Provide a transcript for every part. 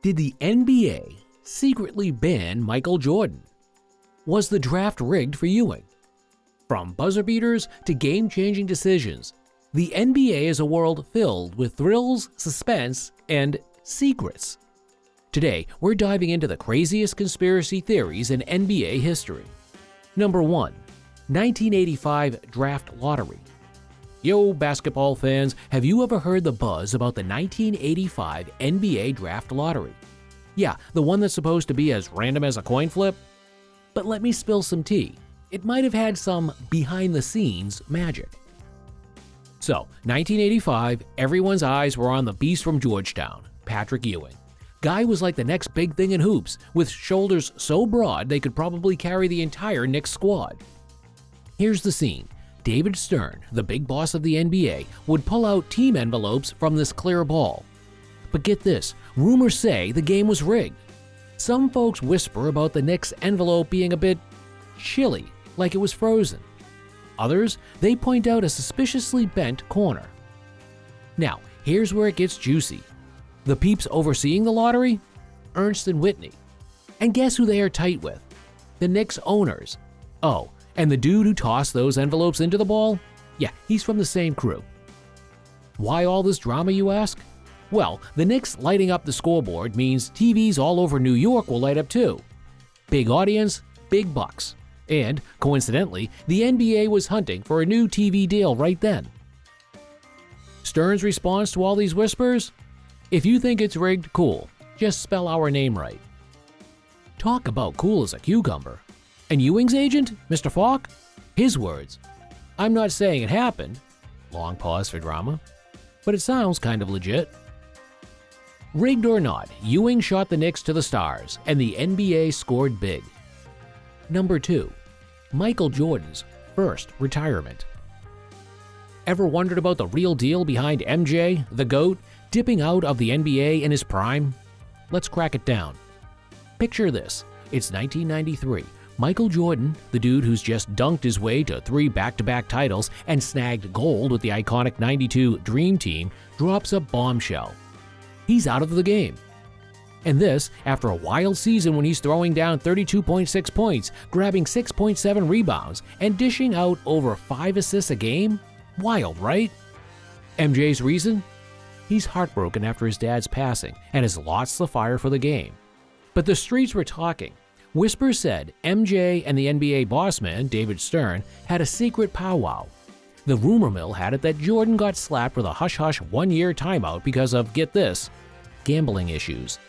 Did the NBA secretly ban Michael Jordan? Was the draft rigged for Ewing? From buzzer beaters to game-changing decisions, the NBA is a world filled with thrills, suspense, and secrets. Today, we're diving into the craziest conspiracy theories in NBA history. Number 1. 1985 Draft Lottery. Yo, basketball fans, have you ever heard the buzz about the 1985 NBA Draft Lottery? Yeah, the one that's supposed to be as random as a coin flip? But let me spill some tea. It might have had some behind-the-scenes magic. So, 1985, everyone's eyes were on the beast from Georgetown, Patrick Ewing. Guy was like the next big thing in hoops, with shoulders so broad they could probably carry the entire Knicks squad. Here's the scene. David Stern, the big boss of the NBA, would pull out team envelopes from this clear ball. But get this, rumors say the game was rigged. Some folks whisper about the Knicks envelope being a bit chilly, like it was frozen. Others, they point out a suspiciously bent corner. Now, here's where it gets juicy. The peeps overseeing the lottery? Ernst and Whitney. And guess who they are tight with? The Knicks owners. Oh, and the dude who tossed those envelopes into the ball? Yeah, he's from the same crew. Why all this drama, you ask? Well, the Knicks lighting up the scoreboard means TVs all over New York will light up too. Big audience, big bucks. And, coincidentally, the NBA was hunting for a new TV deal right then. Stern's response to all these whispers? If you think it's rigged, cool. Just spell our name right. Talk about cool as a cucumber. And Ewing's agent, Mr. Falk? His words. I'm not saying it happened. Long pause for drama. But it sounds kind of legit. Rigged or not, Ewing shot the Knicks to the stars, and the NBA scored big. Number 2. Michael Jordan's first retirement. Ever wondered about the real deal behind MJ, the GOAT, dipping out of the NBA in his prime? Let's crack it down. Picture this. It's 1993. Michael Jordan, the dude who's just dunked his way to 3 back-to-back titles and snagged gold with the iconic 92 Dream Team, drops a bombshell. He's out of the game. And this, after a wild season when he's throwing down 32.6 points, grabbing 6.7 rebounds, and dishing out over 5 assists a game? Wild, right? MJ's reason? He's heartbroken after his dad's passing and has lost the fire for the game. But the streets were talking. Whispers said MJ and the NBA boss man, David Stern, had a secret powwow. The rumor mill had it that Jordan got slapped with a hush-hush 1-year timeout because of, get this, gambling issues.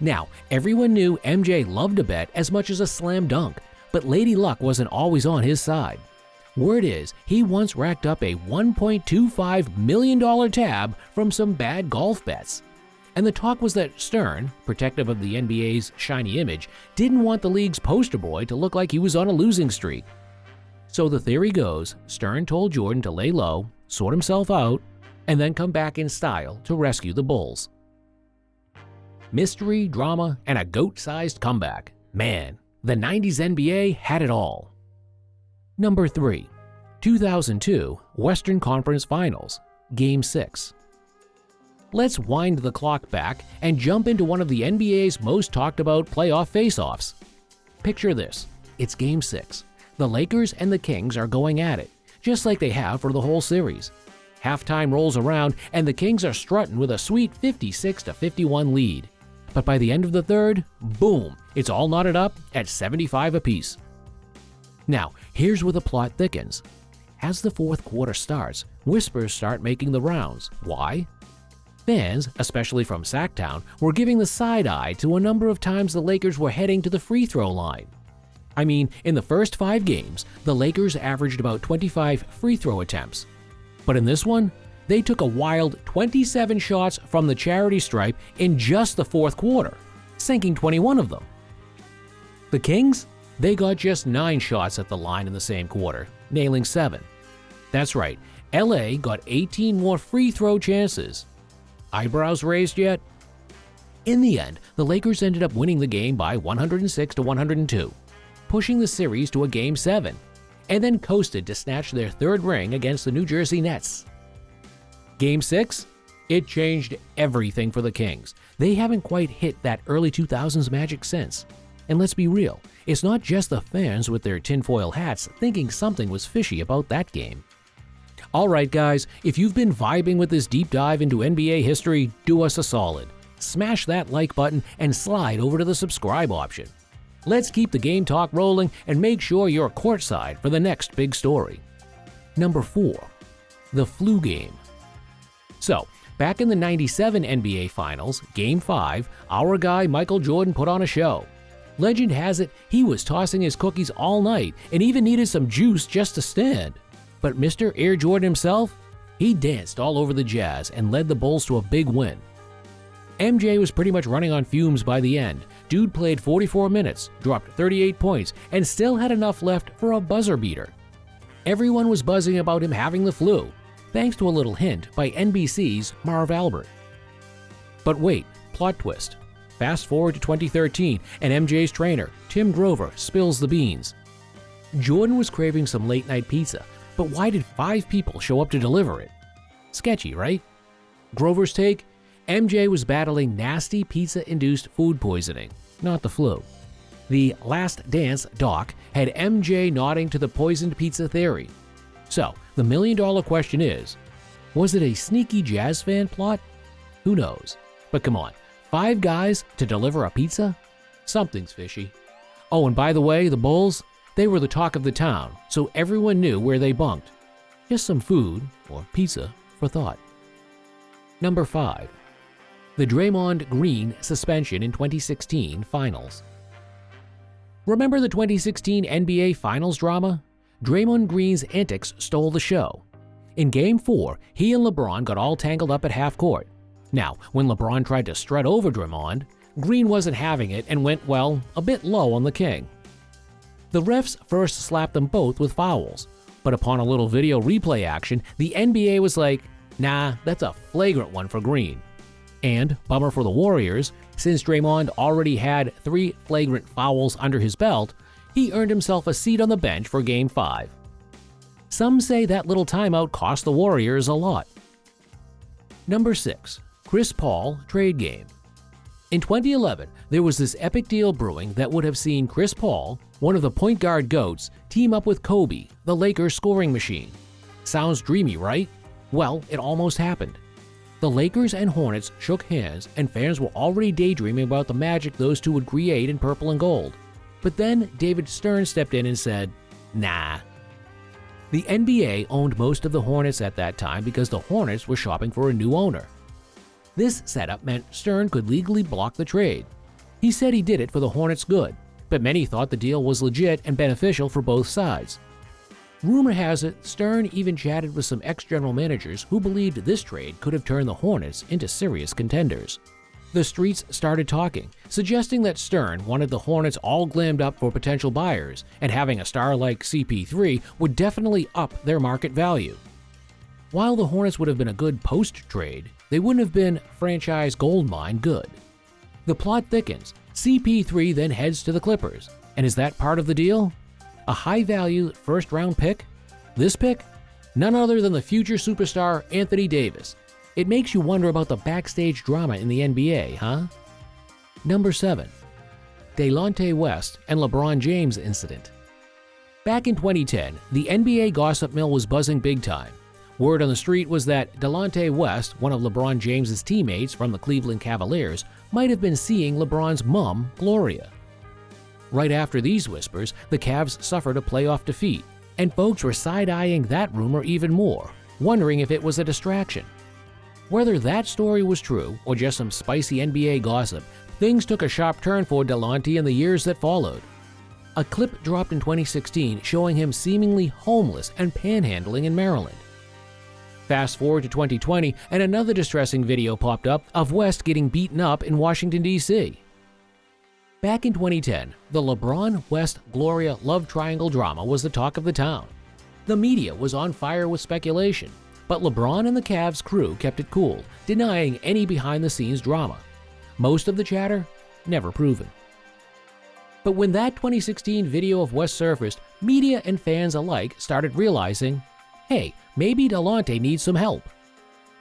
Now, everyone knew MJ loved to bet as much as a slam dunk, but Lady Luck wasn't always on his side. Word is, he once racked up a $1.25 million tab from some bad golf bets. And the talk was that Stern, protective of the NBA's shiny image, didn't want the league's poster boy to look like he was on a losing streak. So the theory goes, Stern told Jordan to lay low, sort himself out, and then come back in style to rescue the Bulls. Mystery, drama, and a GOAT-sized comeback. Man, the 90s NBA had it all. Number 3. 2002 Western Conference Finals, Game 6. Let's wind the clock back and jump into one of the NBA's most talked about playoff face-offs. Picture this. It's Game 6. The Lakers and the Kings are going at it, just like they have for the whole series. Halftime rolls around and the Kings are strutting with a sweet 56-51 lead. But by the end of the third, boom, it's all knotted up at 75 apiece. Now, here's where the plot thickens. As the fourth quarter starts, whispers start making the rounds. Why? Fans, especially from Sacktown, were giving the side eye to a number of times the Lakers were heading to the free throw line. I mean, in the first 5 games, the Lakers averaged about 25 free throw attempts. But in this one, they took a wild 27 shots from the charity stripe in just the fourth quarter, sinking 21 of them. The Kings? They got just 9 shots at the line in the same quarter, nailing 7. That's right, LA got 18 more free throw chances. Eyebrows raised yet? In the end, the Lakers ended up winning the game by 106-102, pushing the series to a Game 7, and then coasted to snatch their 3rd ring against the New Jersey Nets. Game 6? It changed everything for the Kings. They haven't quite hit that early 2000s magic since. And let's be real, it's not just the fans with their tinfoil hats thinking something was fishy about that game. Alright guys, if you've been vibing with this deep dive into NBA history, do us a solid. Smash that like button and slide over to the subscribe option. Let's keep the game talk rolling and make sure you're courtside for the next big story. Number 4. The flu game. So, back in the '97 NBA Finals, Game 5, our guy Michael Jordan put on a show. Legend has it he was tossing his cookies all night and even needed some juice just to stand. But Mr. Air Jordan himself, he danced all over the Jazz and led the Bulls to a big win. MJ was pretty much running on fumes by the end. Dude played 44 minutes, dropped 38 points, and still had enough left for a buzzer beater. Everyone was buzzing about him having the flu, thanks to a little hint by NBC's Marv Albert. But wait, plot twist. Fast forward to 2013, and MJ's trainer, Tim Grover, spills the beans. Jordan was craving some late-night pizza, but why did 5 people show up to deliver it? Sketchy, right? Grover's take? MJ was battling nasty pizza-induced food poisoning, not the flu. The Last Dance doc had MJ nodding to the poisoned pizza theory. So, the million-dollar question is, was it a sneaky Jazz fan plot? Who knows? But come on, 5 guys to deliver a pizza? Something's fishy. Oh, and by the way, the Bulls, they were the talk of the town, so everyone knew where they bunked. Just some food, or pizza, for thought. Number 5. The Raymond Green suspension in 2016 Finals. Remember the 2016 NBA Finals drama? Raymond Green's antics stole the show. In Game 4, he and LeBron got all tangled up at half court. Now, when LeBron tried to strut over Draymond, Green wasn't having it and went, well, a bit low on the King. The refs first slapped them both with fouls, but upon a little video replay action, the NBA was like, nah, that's a flagrant one for Green. And, bummer for the Warriors, since Draymond already had 3 flagrant fouls under his belt, he earned himself a seat on the bench for Game 5. Some say that little timeout cost the Warriors a lot. Number 6. Chris Paul trade game. In 2011, there was this epic deal brewing that would have seen Chris Paul, one of the point guard GOATs, team up with Kobe, the Lakers scoring machine. Sounds dreamy, right? Well, it almost happened. The Lakers and Hornets shook hands, and fans were already daydreaming about the magic those two would create in purple and gold. But then David Stern stepped in and said, nah. The NBA owned most of the Hornets at that time because the Hornets were shopping for a new owner. This setup meant Stern could legally block the trade. He said he did it for the Hornets' good, but many thought the deal was legit and beneficial for both sides. Rumor has it Stern even chatted with some ex-general managers who believed this trade could have turned the Hornets into serious contenders. The streets started talking, suggesting that Stern wanted the Hornets all glammed up for potential buyers, and having a star like CP3 would definitely up their market value. While the Hornets would have been a good post-trade, they wouldn't have been franchise goldmine good. The plot thickens. CP3 then heads to the Clippers. And is that part of the deal? A high-value first-round pick? This pick? None other than the future superstar Anthony Davis. It makes you wonder about the backstage drama in the NBA, huh? Number 7. Delonte West and LeBron James incident. Back in 2010, the NBA gossip mill was buzzing big time. Word on the street was that Delonte West, one of LeBron James's teammates from the Cleveland Cavaliers, might have been seeing LeBron's mom, Gloria. Right after these whispers, the Cavs suffered a playoff defeat, and folks were side-eyeing that rumor even more, wondering if it was a distraction. Whether that story was true or just some spicy NBA gossip, things took a sharp turn for Delonte in the years that followed. A clip dropped in 2016 showing him seemingly homeless and panhandling in Maryland. Fast forward to 2020, and another distressing video popped up of West getting beaten up in Washington, D.C. Back in 2010, the LeBron-West-Gloria love triangle drama was the talk of the town. The media was on fire with speculation, but LeBron and the Cavs crew kept it cool, denying any behind-the-scenes drama. Most of the chatter, never proven. But when that 2016 video of West surfaced, media and fans alike started realizing, hey, maybe Delonte needs some help.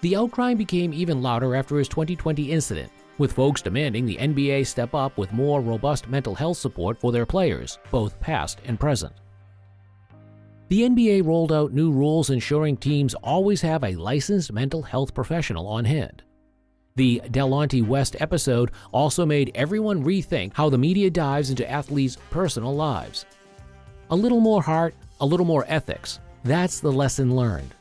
The outcry became even louder after his 2020 incident, with folks demanding the NBA step up with more robust mental health support for their players, both past and present. The NBA rolled out new rules ensuring teams always have a licensed mental health professional on hand. The Delonte West episode also made everyone rethink how the media dives into athletes' personal lives. A little more heart, a little more ethics. That's the lesson learned.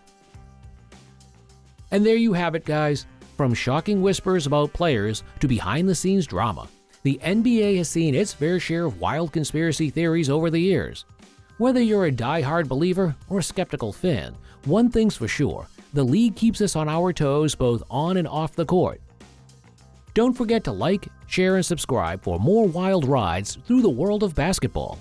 And there you have it, guys. From shocking whispers about players to behind-the-scenes drama, the NBA has seen its fair share of wild conspiracy theories over the years. Whether you're a die-hard believer or a skeptical fan, one thing's for sure, the league keeps us on our toes both on and off the court. Don't forget to like, share, and subscribe for more wild rides through the world of basketball.